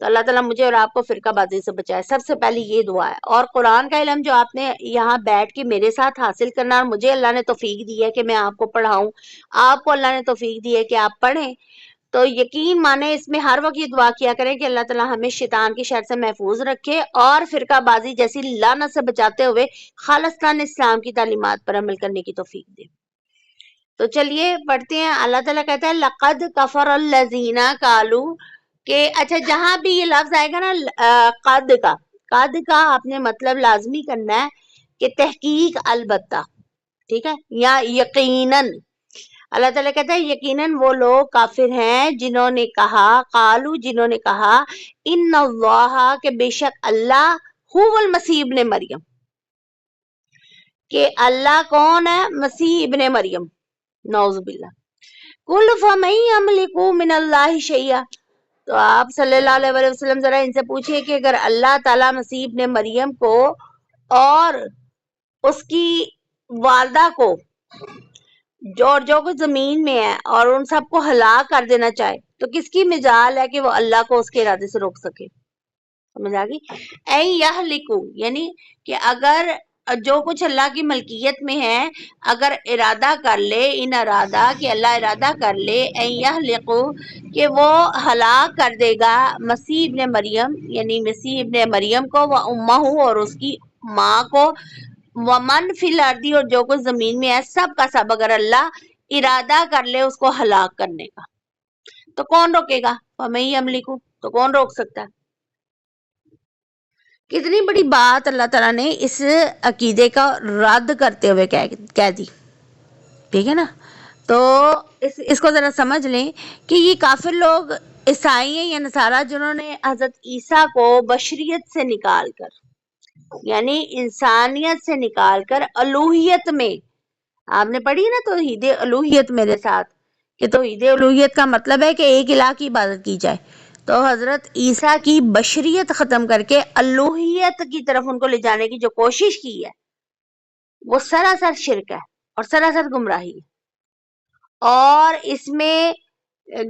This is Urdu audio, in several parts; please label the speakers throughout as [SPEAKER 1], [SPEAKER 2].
[SPEAKER 1] تو اللہ تعالیٰ مجھے اور آپ کو فرقہ بازی سے بچائے. سب سے پہلی یہ دعا ہے. اور قرآن کا علم جو آپ نے یہاں بیٹھ کے میرے ساتھ حاصل کرنا، اور مجھے اللہ نے توفیق دی ہے کہ میں آپ کو پڑھاؤں، آپ کو اللہ نے توفیق دی ہے کہ آپ پڑھیں، تو یقین مانے اس میں ہر وقت یہ دعا کیا کریں کہ اللہ تعالیٰ ہمیں شیطان کی شر سے محفوظ رکھے اور فرقہ بازی جیسی لعنت سے بچاتے ہوئے خالصتاً اسلام کی تعلیمات پر عمل کرنے کی توفیق دے. تو چلیے پڑھتے ہیں. اللہ تعالیٰ کہتا ہے لقد کفر الذین قالوا، کہ اچھا جہاں بھی یہ لفظ آئے گا نا قد کا آپ نے مطلب لازمی کرنا ہے کہ تحقیق البتہ، ٹھیک ہے، یا یقیناً. اللہ تعالیٰ کہتا ہے یقیناً وہ لوگ کافر ہیں جنہوں نے کہا، قالو جنہوں نے کہا، ان اللہ کہ بے شک اللہ، هو المسیح ابن مریم، کہ اللہ کون ہے؟ مسیح ابن مریم. نعوذ باللہ. کل فمن یملک من اللہ شیئا، تو آپ صلی اللہ علیہ وسلم ذرا ان سے پوچھئے کہ اگر اللہ تعالیٰ مسیح ابن مریم کو اور اس کی والدہ کو جو کچھ زمین میں ہے اور ان سب کو ہلاک کر دینا چاہے تو کس کی مجال ہے کہ وہ اللہ کو اس کے ارادے سے روک سکے؟ سمجھ آ گئی؟ اے یہلکو، یعنی کہ اگر جو کچھ اللہ کی ملکیت میں ہے اگر ارادہ کر لے، ان ارادہ کہ اللہ ارادہ کر لے، اے یہلکو کہ وہ ہلاک کر دے گا مسیح ابن مریم، یعنی مسیح ابن مریم کو، وہ امہ اور اس کی ماں کو، ومن فی الارض اور جو کچھ زمین میں ہے سب کا سب، اگر اللہ ارادہ کر لے اس کو ہلاک کرنے کا تو کون روکے گا؟ فمن یملک، تو کون روک سکتا ہے؟ کتنی بڑی بات اللہ تعالیٰ نے اس عقیدے کا رد کرتے ہوئے کہہ دی. ٹھیک ہے نا؟ تو اس کو ذرا سمجھ لیں کہ یہ کافر لوگ عیسائی ہیں یا نصارہ جنہوں نے حضرت عیسیٰ کو بشریت سے نکال کر، یعنی انسانیت سے نکال کر الوہیت میں، آپ نے پڑھی نا توحید الوہیت میرے ساتھ، کہ توحید الوہیت کا مطلب ہے کہ ایک الہ کی عبادت کی جائے، تو حضرت عیسیٰ کی بشریت ختم کر کے الوہیت کی طرف ان کو لے جانے کی جو کوشش کی ہے وہ سراسر شرک ہے اور سراسر گمراہی ہے. اور اس میں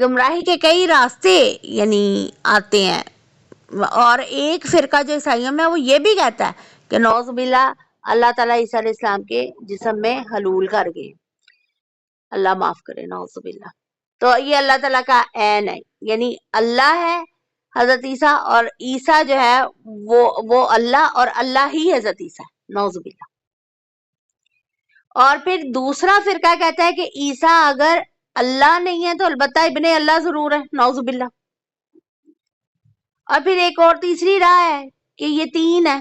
[SPEAKER 1] گمراہی کے کئی راستے یعنی آتے ہیں، اور ایک فرقہ جو عیسائیوں میں وہ یہ بھی کہتا ہے کہ نعوذ باللہ اللہ تعالیٰ عیسیٰ علیہ السلام کے جسم میں حلول کر گئے، اللہ معاف کرے، نعوذ باللہ. تو یہ اللہ تعالیٰ کا عین ہے، یعنی اللہ ہے حضرت عیسیٰ، اور عیسیٰ جو ہے وہ اللہ، اور اللہ ہی حضرت عیسیٰ، نعوذ باللہ. اور پھر دوسرا فرقہ کہتا ہے کہ عیسیٰ اگر اللہ نہیں ہے تو البتہ ابن اللہ ضرور ہے، نعوذ باللہ. اور پھر ایک اور تیسری راہ ہے کہ یہ تین ہے،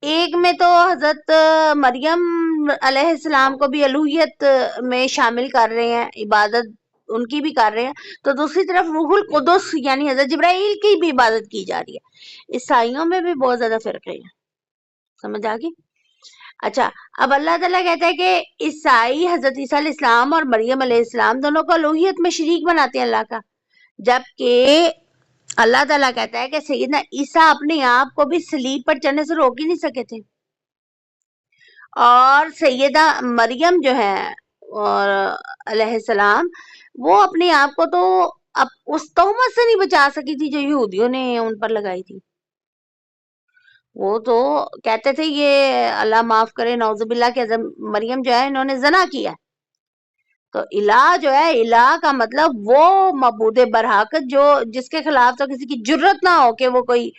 [SPEAKER 1] ایک میں تو حضرت مریم علیہ السلام کو بھی الوہیت میں شامل کر رہے ہیں، عبادت ان کی بھی کر رہے ہیں، تو دوسری طرف روح القدس یعنی حضرت جبرائیل کی بھی عبادت کی جا رہی ہے. عیسائیوں میں بھی بہت زیادہ فرقے ہیں. سمجھ آ گئی؟ اچھا اب اللہ تعالیٰ کہتا ہے کہ عیسائی حضرت عیسیٰ علیہ السلام اور مریم علیہ السلام دونوں کو الوہیت میں شریک بناتے ہیں اللہ کا، جبکہ اللہ تعالیٰ کہتا ہے کہ سیدنا عیسیٰ اپنے آپ کو بھی صلیب پر چڑھنے سے روک ہی نہیں سکے تھے، اور سیدہ مریم جو ہے اور علیہ السلام وہ اپنے آپ کو تو اب اس تہمت سے نہیں بچا سکی تھی جو یہودیوں نے ان پر لگائی تھی. وہ تو کہتے تھے یہ اللہ معاف کرے نعوذ باللہ کہ مریم جو ہے انہوں نے زنا کیا. تو الہ جو ہے، الہ کا مطلب وہ معبود برحق جو جس کے خلاف تو کسی کی جرت نہ ہو کہ وہ کوئی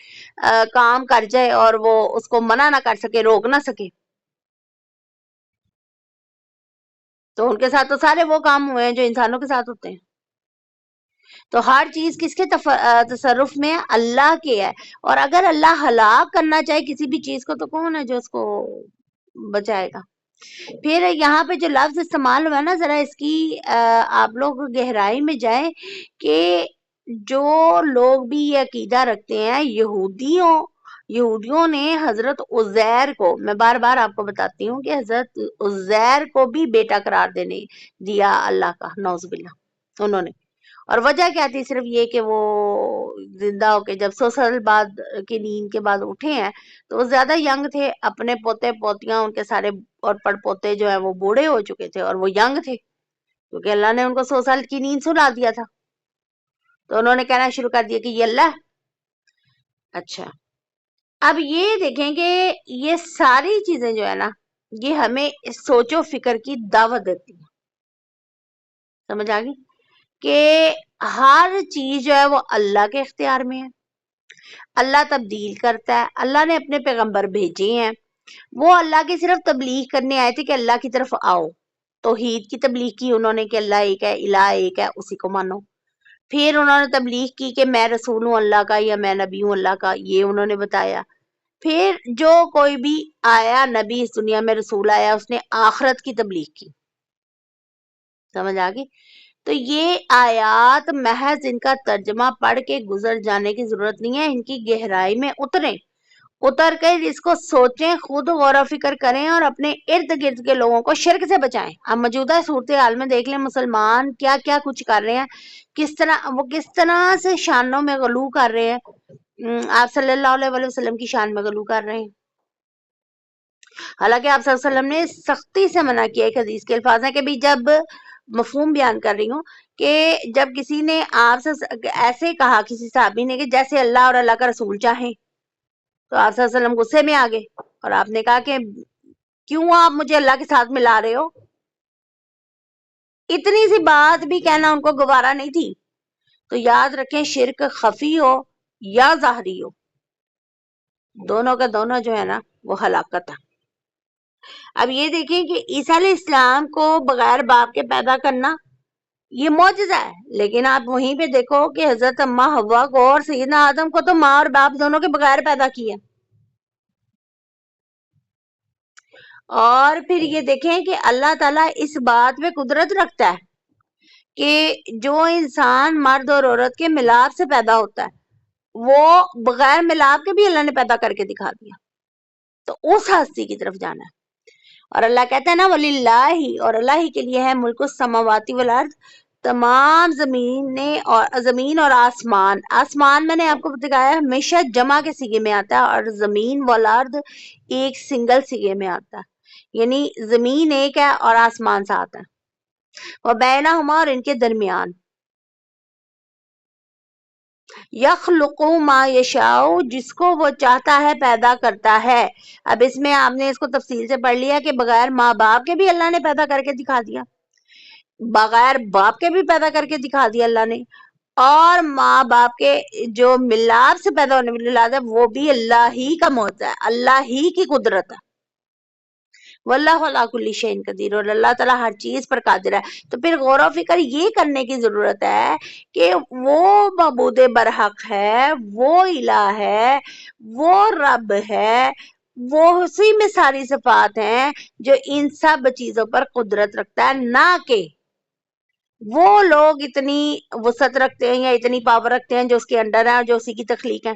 [SPEAKER 1] کام کر جائے اور وہ اس کو منع نہ کر سکے، روک نہ سکے. تو ان کے ساتھ تو سارے وہ کام ہوئے ہیں جو انسانوں کے ساتھ ہوتے ہیں. تو ہر چیز کس کے تصرف میں ہے؟ اللہ کے ہے. اور اگر اللہ ہلاک کرنا چاہے کسی بھی چیز کو تو کون ہے جو اس کو بچائے گا؟ پھر یہاں پہ جو لفظ استعمال ہوا ہے نا، ذرا اس کی آپ لوگ گہرائی میں جائیں کہ جو لوگ بھی یہ عقیدہ رکھتے ہیں، یہودیوں نے حضرت عزیر کو، میں بار بار آپ کو بتاتی ہوں کہ حضرت عزیر کو بھی بیٹا قرار دینے دیا اللہ کا، نعوذ باللہ انہوں نے. اور وجہ کیا تھی؟ صرف یہ کہ وہ زندہ ہو کے جب 100 سال بعد کی نیند کے بعد اٹھے ہیں تو وہ زیادہ ینگ تھے، اپنے پوتے پوتیاں ان کے سارے اور پڑ پوتے جو ہیں وہ بوڑھے ہو چکے تھے اور وہ ینگ تھے، کیونکہ اللہ نے ان کو 100 سال کی نیند سلا دیا تھا. تو انہوں نے کہنا شروع کر دیا کہ یہ اللہ. اچھا، اب یہ دیکھیں کہ یہ ساری چیزیں جو ہے نا، یہ ہمیں سوچ و فکر کی دعوت دیتی ہے. سمجھ آ گئی کہ ہر چیز جو ہے وہ اللہ کے اختیار میں ہے. اللہ تبدیل کرتا ہے. اللہ نے اپنے پیغمبر بھیجے ہیں. وہ اللہ کی صرف تبلیغ کرنے آئے تھے کہ اللہ کی طرف آؤ. توحید کی تبلیغ کی انہوں نے کہ اللہ ایک ہے، الہ ایک ہے، اسی کو مانو. پھر انہوں نے تبلیغ کی کہ میں رسول ہوں اللہ کا، یا میں نبی ہوں اللہ کا، یہ انہوں نے بتایا. پھر جو کوئی بھی آیا نبی اس دنیا میں، رسول آیا، اس نے آخرت کی تبلیغ کی. سمجھ آ گئی؟ تو یہ آیات محض ان کا ترجمہ پڑھ کے گزر جانے کی ضرورت نہیں ہے. ان کی گہرائی میں اتر کر اس کو سوچیں، خود غور و فکر کریں، اور اپنے ارد گرد کے لوگوں کو شرک سے بچائیں. اب موجودہ صورتحال میں دیکھ لیں مسلمان کیا کیا کچھ کر رہے ہیں، کس طرح سے شانوں میں غلو کر رہے ہیں. آپ صلی اللہ علیہ وسلم کی شان میں غلو کر رہے ہیں، حالانکہ آپ صلی اللہ علیہ وسلم نے سختی سے منع کیا. ایک حدیث کے الفاظ ہیں کہ بھی جب مفہوم بیان کر رہی ہوں کہ جب کسی نے آپ سے ایسے کہا، کسی صحابی نے، کہ جیسے اللہ اور اللہ کا رسول چاہیں، تو آپ صلی اللہ علیہ وسلم غصے میں آ گئے اور آپ نے کہا کہ کیوں آپ مجھے اللہ کے ساتھ ملا رہے ہو. اتنی سی بات بھی کہنا ان کو گوارا نہیں تھی. تو یاد رکھیں، شرک خفی ہو یا ظاہری ہو، دونوں کا دونوں جو ہے نا وہ ہلاکت ہے. اب یہ دیکھیں کہ عیسیٰ علیہ السلام کو بغیر باپ کے پیدا کرنا یہ معجزہ ہے، لیکن آپ وہیں پہ دیکھو کہ حضرت اماں حوا کو اور سیدنا آدم کو تو ماں اور باپ دونوں کے بغیر پیدا کیا. اور پھر یہ دیکھیں کہ اللہ تعالیٰ اس بات میں قدرت رکھتا ہے کہ جو انسان مرد اور عورت کے ملاپ سے پیدا ہوتا ہے، وہ بغیر ملاپ کے بھی اللہ نے پیدا کر کے دکھا دیا. تو اس ہستی کی طرف جانا ہے. اور اللہ کہتا ہے نا وَلِلَّهِ، اور اللہ ہی کے لیے ہے ملک السماوات والارض، تمام زمین اور آسمان. آسمان میں نے آپ کو بتایا ہمیشہ جمع کے سیغے میں آتا ہے، اور زمین والارض ایک سنگل سیغے میں آتا ہے، یعنی زمین ایک ہے اور آسمان ساتھ ہے. وَبَيْنَهُمَا، اور ان کے درمیان. یخلق ما یشاء، جس کو وہ چاہتا ہے پیدا کرتا ہے. اب اس میں آپ نے اس کو تفصیل سے پڑھ لیا کہ بغیر ماں باپ کے بھی اللہ نے پیدا کر کے دکھا دیا، بغیر باپ کے بھی پیدا کر کے دکھا دیا اللہ نے، اور ماں باپ کے جو ملاپ سے پیدا ہونے والی اولاد ہے وہ بھی اللہ ہی کا معجزہ ہے، اللہ ہی کی قدرت ہے. واللہ علی کل شیء قدیر، اور اللہ تعالیٰ ہر چیز پر قادر ہے. تو پھر غور و فکر یہ کرنے کی ضرورت ہے کہ وہ معبود برحق ہے، وہ الہ ہے، وہ رب ہے، وہ اسی میں ساری صفات ہیں جو ان سب چیزوں پر قدرت رکھتا ہے، نہ کہ وہ لوگ اتنی وسعت رکھتے ہیں یا اتنی پاور رکھتے ہیں جو اس کے انڈر ہے اور جو اسی کی تخلیق ہے.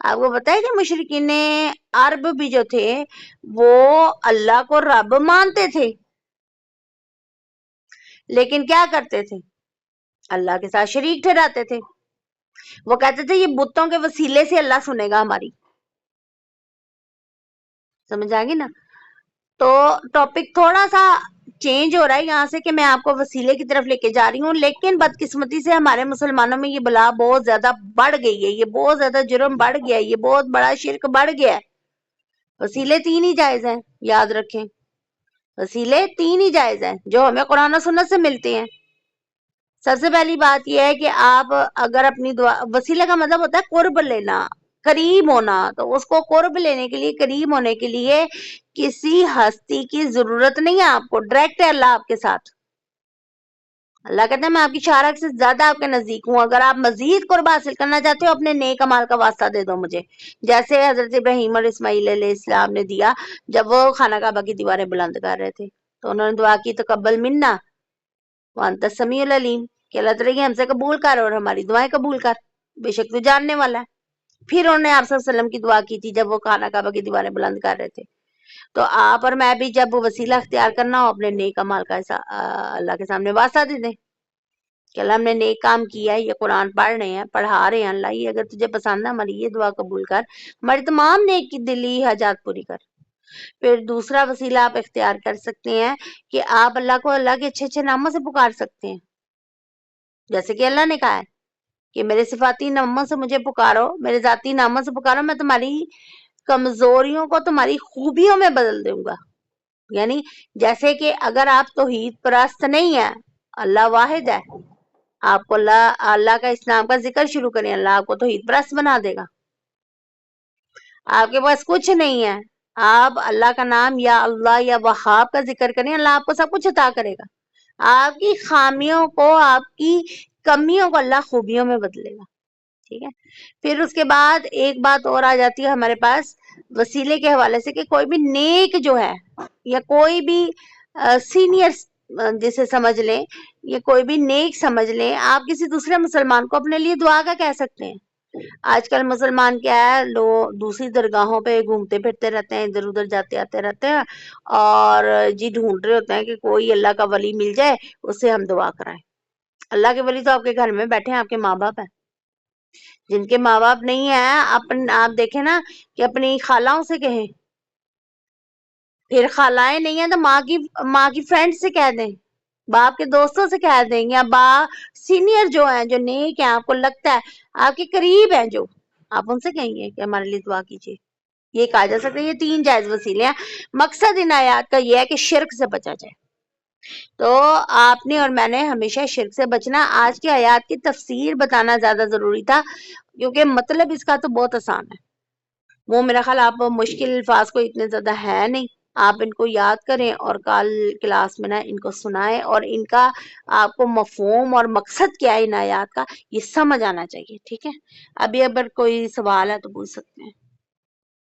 [SPEAKER 1] آپ کو پتا ہے کہ مشرکین عرب بھی جو تھے وہ اللہ کو رب مانتے تھے، لیکن کیا کرتے تھے؟ اللہ کے ساتھ شریک ٹھہراتے تھے. وہ کہتے تھے یہ بتوں کے وسیلے سے اللہ سنے گا ہماری. سمجھ آ گئی نا؟ تو ٹاپک تھوڑا سا چینج ہو رہا ہے یہاں سے کہ میں آپ کو وسیلے کی طرف لے کے جا رہی ہوں، لیکن بدقسمتی سے ہمارے مسلمانوں میں یہ بلا بہت زیادہ بڑھ گئی ہے، یہ بہت زیادہ جرم بڑھ گیا ہے، یہ بہت بڑا شرک بڑھ گیا ہے. وسیلے 3 ہی جائز ہیں، یاد رکھیں، وسیلے 3 ہی جائز ہیں جو ہمیں قرآن و سنت سے ملتے ہیں. سب سے پہلی بات یہ ہے کہ آپ اگر اپنی دعا، وسیلے کا مطلب ہوتا ہے قرب لینا، قریب ہونا. تو اس کو قرب لینے کے لیے، قریب ہونے کے لیے کسی ہستی کی ضرورت نہیں ہے، آپ کو ڈائریکٹ ہے اللہ آپ کے ساتھ. اللہ کہتا ہے میں آپ کی شارک سے زیادہ آپ کے نزدیک ہوں، اگر آپ مزید قرب حاصل کرنا چاہتے ہو اپنے نیک امال کا واسطہ دے دو مجھے، جیسے حضرت ابراہیم اور اسماعیل علیہ السلام نے دیا جب وہ خانہ کعبہ کی دیواریں بلند کر رہے تھے. تو انہوں نے دعا کی تقبل منا وانت السمیع العلیم، کہ اللہ تعالیٰ ہم سے قبول کر اور ہماری دعائیں قبول کر، بے شک تو جاننے والا ہے. پھر انہوں نے آپ صلی اللہ علیہ وسلم کی دعا کی تھی جب وہ خانہ کعبہ کی دیواریں بلند کر رہے تھے. تو آپ اور میں بھی جب وسیلہ اختیار کرنا ہو اپنے نیک امال کا اللہ کے سامنے واسطہ دے دیں کہ اللہ ہم نے نیک کام کیا ہے، یہ قرآن پڑھ رہے ہیں، پڑھا رہے ہیں، اللہ یہ اگر تجھے پسند ہے ہماری یہ دعا قبول کر، ہماری تمام نیک دلی حاجات پوری کر. پھر دوسرا وسیلہ آپ اختیار کر سکتے ہیں کہ آپ اللہ کو اللہ کے اچھے اچھے ناموں سے پکار سکتے ہیں، جیسے کہ اللہ نے کہا ہے کہ میرے صفاتی ناموں سے مجھے پکارو، میرے ذاتی ناموں سے پکارو، میں تمہاری کمزوریوں کو تمہاری خوبیوں میں بدل دوں گا. یعنی جیسے کہ اگر آپ توحید پرست نہیں ہیں، اللہ واحد ہے، آپ کو اللہ کا اسلام کا ذکر شروع کریں، اللہ آپ کو توحید پرست بنا دے گا. آپ کے پاس کچھ نہیں ہے، آپ اللہ کا نام یا اللہ یا وہاب کا ذکر کریں، اللہ آپ کو سب کچھ عطا کرے گا. آپ کی خامیوں کو، آپ کی کمیوں کو اللہ خوبیوں میں بدلے گا. ٹھیک ہے. پھر اس کے بعد ایک بات اور آ جاتی ہے ہمارے پاس وسیلے کے حوالے سے، کہ کوئی بھی نیک جو ہے یا کوئی بھی سینئر جسے سمجھ لیں، یا کوئی بھی نیک سمجھ لیں، آپ کسی دوسرے مسلمان کو اپنے لیے دعا کا کہہ سکتے ہیں. آج کل مسلمان کیا ہے، لوگ دوسری درگاہوں پہ گھومتے پھرتے رہتے ہیں، ادھر ادھر جاتے آتے رہتے ہیں، اور جی ڈھونڈ رہے ہوتے ہیں کہ کوئی اللہ کا ولی مل جائے، اس سے ہم دعا کرائیں. اللہ کے ولی تو آپ کے گھر میں بیٹھے ہیں، آپ کے ماں باپ ہیں. جن کے ماں باپ نہیں ہیں، آپ دیکھیں نا کہ اپنی خالوں سے کہیں، پھر خالائیں نہیں ہیں تو ماں کی فرینڈ سے کہہ دیں، باپ کے دوستوں سے کہہ دیں، یا سینئر جو ہیں، جو نیک ہیں، آپ کو لگتا ہے آپ کے قریب ہیں، جو آپ ان سے کہیں گے کہ ہمارے لیے دعا کیجیے. یہ کہا جا سکتا ہے. یہ 3 جائز وسیلے ہیں. مقصد ان آیات کا یہ ہے کہ شرک سے بچا جائے. تو آپ نے اور میں نے ہمیشہ شرک سے بچنا. آج کی آیات کی تفسیر بتانا زیادہ ضروری تھا، کیونکہ مطلب اس کا تو بہت آسان ہے. وہ میرا خیال آپ مشکل الفاظ کو اتنے زیادہ ہے نہیں، آپ ان کو یاد کریں اور کل کلاس میں نا ان کو سنائیں، اور ان کا آپ کو مفہوم اور مقصد کیا ہے ان آیات کا، یہ سمجھ آنا چاہیے. ٹھیک ہے. ابھی اگر کوئی سوال ہے تو پوچھ سکتے ہیں.